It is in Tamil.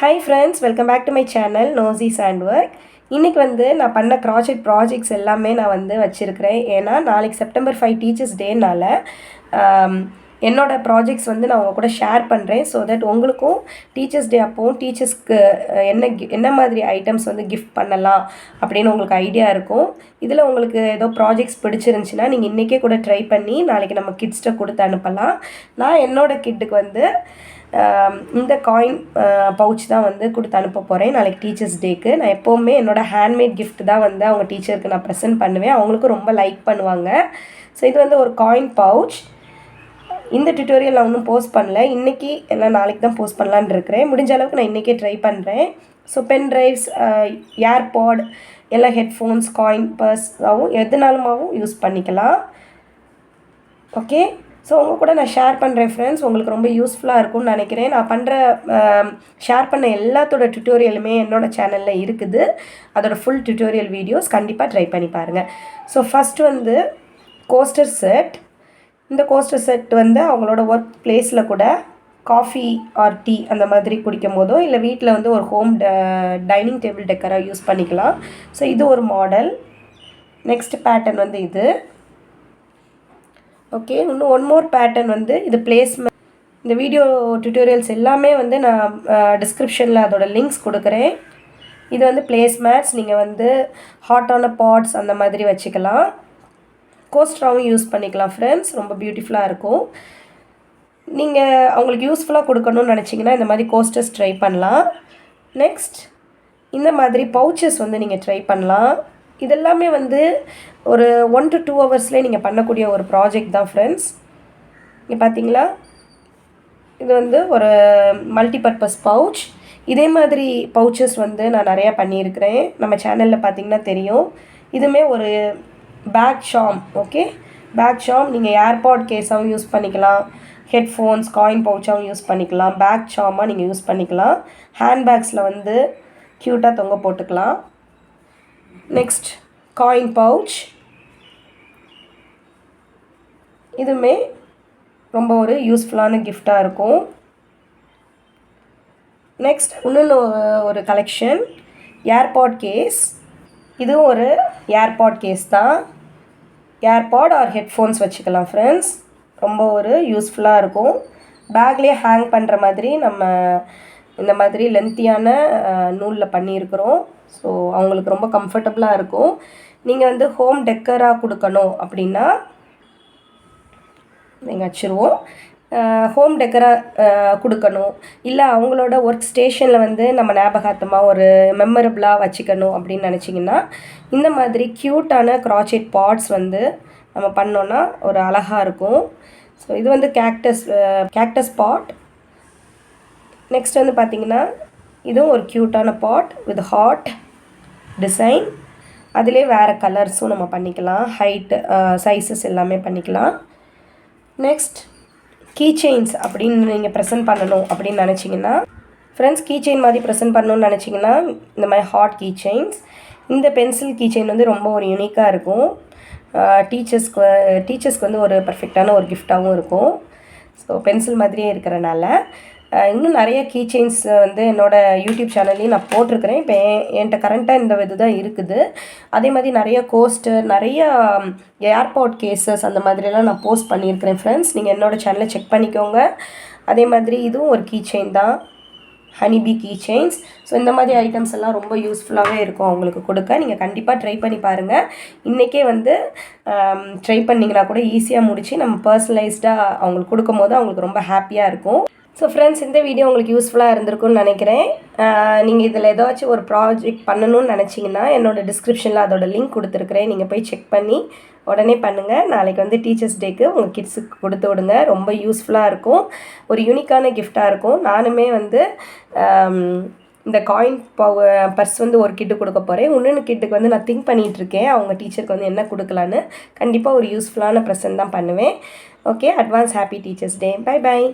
Hi friends, welcome back to my channel Nosey's Handwork. இன்னைக்கு வந்து நான் பண்ண ப்ராஜெக்ட்ஸ் எல்லாமே நான் வந்து வச்சிருக்கிறேன். ஏன்னா நாளைக்கு செப்டம்பர் 5 டீச்சர்ஸ் டேனால என்னோட ப்ராஜெக்ட்ஸ் வந்து நான் உங்க கூட ஷேர் பண்ணுறேன். ஸோ தட் உங்களுக்கும் டீச்சர்ஸ் டே அப்போ டீச்சர்ஸ்க்கு என்ன மாதிரி ஐட்டம்ஸ் வந்து கிஃப்ட் பண்ணலாம் அப்படின்னு உங்களுக்கு ஐடியா இருக்கும். இதில் உங்களுக்கு ஏதோ ப்ராஜெக்ட்ஸ் பிடிச்சிருந்துச்சின்னா நீங்கள் இன்றைக்கே கூட ட்ரை பண்ணி நாளைக்கு நம்ம கிட்ஸ்ட்டை கொடுத்து அனுப்பலாம். நான் என்னோடய கிட்டுக்கு வந்து இந்த காயின் பவுச் தான் வந்து கொடுத்து அனுப்ப போகிறேன் நாளைக்கு டீச்சர்ஸ் டேக்கு. நான் எப்போவுமே என்னோடய ஹேண்ட்மேட் கிஃப்ட் தான் வந்து அவங்க டீச்சருக்கு நான் ப்ரெசென்ட் பண்ணுவேன். அவங்களுக்கும் ரொம்ப லைக் பண்ணுவாங்க. ஸோ இது வந்து ஒரு காயின் பவுச். இந்த டியூட்டோரியல் நான் இன்னும் போஸ்ட் பண்ணல. இன்றைக்கி எல்லாம் நாளைக்கு தான் போஸ்ட் பண்ணலான்னு இருக்கிறேன். முடிஞ்ச அளவுக்கு நான் இன்றைக்கே ட்ரை பண்ணுறேன். ஸோ பென் ட்ரைவ்ஸ், ஏர்பாட், எல்லாம் ஹெட்ஃபோன்ஸ், காயின் பர்ஸாகவும் எதுனாலுமாவும் யூஸ் பண்ணிக்கலாம். ஓகே, ஸோ உங்கள் கூட நான் ஷேர் பண்ணுறேன் ஃப்ரெண்ட்ஸ். உங்களுக்கு ரொம்ப யூஸ்ஃபுல்லாக இருக்கும்னு நினைக்கிறேன். நான் ஷேர் பண்ண எல்லாத்தோட டியூட்டோரியலுமே என்னோடய சேனலில் இருக்குது. அதோடய ஃபுல் டியூட்டோரியல் வீடியோஸ் கண்டிப்பாக ட்ரை பண்ணி பாருங்கள். ஸோ ஃபஸ்ட்டு வந்து கோஸ்டர் செட். இந்த கோஸ்டர் செட் வந்து அவங்களோட ஒர்க் பிளேஸில் கூட காஃபி ஆர் டீ அந்த மாதிரி குடிக்கும் போதோ இல்லை வீட்டில் வந்து ஒரு ஹோம் டைனிங் டேபிள் டெக்கராக யூஸ் பண்ணிக்கலாம். ஸோ இது ஒரு மாடல். நெக்ஸ்ட் பேட்டர்ன் வந்து இது. ஓகே, இன்னும் ஒன் மோர் பேட்டர்ன் வந்து இது பிளேஸ்மெண்ட். இந்த வீடியோ டியூட்டோரியல்ஸ் எல்லாமே வந்து நான் டிஸ்கிரிப்ஷனில் அதோட லிங்க்ஸ் கொடுக்குறேன். இது வந்து பிளேஸ்மேட்ஸ். நீங்கள் வந்து ஹாட்டான பாட்ஸ் அந்த மாதிரி வச்சுக்கலாம். கோஸ்டராகவும் யூஸ் பண்ணிக்கலாம் ஃப்ரெண்ட்ஸ். ரொம்ப பியூட்டிஃபுல்லாக இருக்கும். நீங்கள் அவங்களுக்கு யூஸ்ஃபுல்லாக கொடுக்கணும்னு நினச்சிங்கன்னா இந்த மாதிரி கோஸ்டர்ஸ் ட்ரை பண்ணலாம். நெக்ஸ்ட் இந்த மாதிரி பவுச்சஸ் வந்து நீங்கள் ட்ரை பண்ணலாம். இதெல்லாமே வந்து ஒரு 1 to 2 ஹவர்ஸ்லேயே நீங்கள் பண்ணக்கூடிய ஒரு ப்ராஜெக்ட் தான் ஃப்ரெண்ட்ஸ். இங்கே பார்த்தீங்களா, இது வந்து ஒரு மல்டிபர்பஸ் பவுச். இதே மாதிரி பவுச்சஸ் வந்து நான் நிறையா பண்ணியிருக்கிறேன். நம்ம சேனலில் பார்த்தீங்கன்னா தெரியும். இதுவுமே ஒரு bag charm. Okay, bag charm நீங்கள் ஏர்பாட் கேஸாகவும் யூஸ் பண்ணிக்கலாம், ஹெட்ஃபோன்ஸ், காயின் பவுச்சாகவும் யூஸ் பண்ணிக்கலாம், பேக் ஷாமாக நீங்கள் யூஸ் பண்ணிக்கலாம். ஹேண்ட்பேக்ஸில் வந்து க்யூட்டாக தொங்க போட்டுக்கலாம். Next coin pouch. இதுவுமே ரொம்ப ஒரு யூஸ்ஃபுல்லான கிஃப்டாக இருக்கும். நெக்ஸ்ட் இன்னொன்று ஒரு கலெக்ஷன் ஏர்பாட் கேஸ். இதுவும் ஒரு ஏர்பாட் கேஸ் தான். ஏர்பாட் ஆர் ஹெட்ஃபோன்ஸ் வச்சுக்கலாம் ஃப்ரெண்ட்ஸ். ரொம்ப ஒரு யூஸ்ஃபுல்லாக இருக்கும். பேக்லேயே ஹேங் பண்ணுற மாதிரி நம்ம இந்த மாதிரி லென்த்தியான நூலில் பண்ணியிருக்கிறோம். ஸோ அவங்களுக்கு ரொம்ப கம்ஃபர்டபுளாக இருக்கும். நீங்கள் வந்து ஹோம் டெக்கராக கொடுக்கணும் அப்படின்னா நீங்கள் வச்சுருவோம். ஹோம் டெக்கராக கொடுக்கணும், இல்லை அவங்களோட ஒர்க் ஸ்டேஷனில் வந்து நம்ம ஞாபகார்த்தமாக ஒரு மெமரபிளாக வச்சுக்கணும் அப்படின்னு நினச்சிங்கன்னா இந்த மாதிரி க்யூட்டான க்ராச்செட் பாட்ஸ் வந்து நம்ம பண்ணோன்னா ஒரு அழகாக இருக்கும். ஸோ இது வந்து கேக்டஸ் பாட். நெக்ஸ்ட் வந்து பார்த்திங்கன்னா இதுவும் ஒரு க்யூட்டான பாட் வித் ஹார்ட் டிசைன். அதிலே வேறு கலர்ஸும் நம்ம பண்ணிக்கலாம், ஹைட்டு சைஸஸ் எல்லாமே பண்ணிக்கலாம். நெக்ஸ்ட் கீ செயின்ஸ் அப்படின்னு நீங்கள் ப்ரெசென்ட் பண்ணணும் அப்படின்னு நினச்சிங்கன்னா ஃப்ரெண்ட்ஸ், கீ செயின் மாதிரி ப்ரெசென்ட் பண்ணணும்னு நினச்சிங்கன்னா இந்த மாதிரி ஹார்ட் கீ செயின்ஸ். இந்த பென்சில் கீ செயின் வந்து ரொம்ப ஒரு யூனிக்காக இருக்கும். டீச்சர்ஸ்க்கு வந்து ஒரு பர்ஃபெக்டான ஒரு கிஃப்டாகவும் இருக்கும். ஸோ பென்சில் மாதிரியே இருக்கிறனால இன்னும் நிறைய கீ செயின்ஸ் வந்து என்னோடய யூடியூப் சேனல்லையும் நான் போட்டிருக்கிறேன். இப்போ என்கிட்ட கரண்ட்டாக இந்த இது தான் இருக்குது. அதே மாதிரி நிறைய கோஸ்டர், நிறைய ஏர்பாட் கேசஸ் அந்த மாதிரிலாம் நான் போஸ்ட் பண்ணியிருக்கிறேன் ஃப்ரெண்ட்ஸ். நீங்கள் என்னோடய சேனலை செக் பண்ணிக்கோங்க. அதே மாதிரி இதுவும் ஒரு கீ செயின் தான், ஹனிபி கீ செயின்ஸ். ஸோ இந்த மாதிரி ஐட்டம்ஸ் எல்லாம் ரொம்ப யூஸ்ஃபுல்லாகவே இருக்கும் அவங்களுக்கு கொடுக்க. நீங்கள் கண்டிப்பாக ட்ரை பண்ணி பாருங்கள். இன்றைக்கே வந்து ட்ரை பண்ணிங்கன்னா கூட ஈஸியாக முடித்து நம்ம பர்சனலைஸ்டாக அவங்களுக்கு கொடுக்கும் போது அவங்களுக்கு ரொம்ப ஹாப்பியாக இருக்கும். ஸோ ஃப்ரெண்ட்ஸ், இந்த வீடியோ உங்களுக்கு யூஸ்ஃபுல்லாக இருந்திருக்கும்னு நினைக்கிறேன். நீங்கள் இதில் ஏதாச்சும் ஒரு ப்ராஜெக்ட் பண்ணணும்னு நினச்சிங்கன்னா என்னோடய டிஸ்கிரிப்ஷனில் அதோட லிங்க் கொடுத்துருக்குறேன். நீங்கள் போய் செக் பண்ணி உடனே பண்ணுங்கள். நாளைக்கு வந்து டீச்சர்ஸ் டேக்கு உங்கள் கிட்ஸுக்கு கொடுத்து விடுங்க. ரொம்ப யூஸ்ஃபுல்லாக இருக்கும், ஒரு யூனிக்கான கிஃப்டாக இருக்கும். நானுமே வந்து இந்த காயின் பர்ஸ் வந்து ஒரு கிட்டு கொடுக்க போகிறேன். இன்னொன்று கிட்டுக்கு வந்து நான் திங்க் பண்ணிகிட்ருக்கேன் அவங்க டீச்சருக்கு வந்து என்ன கொடுக்கலான்னு. கண்டிப்பாக ஒரு யூஸ்ஃபுல்லான ப்ரெசென்ட் தான் பண்ணுவேன். Okay, advance happy teachers day. Bye by.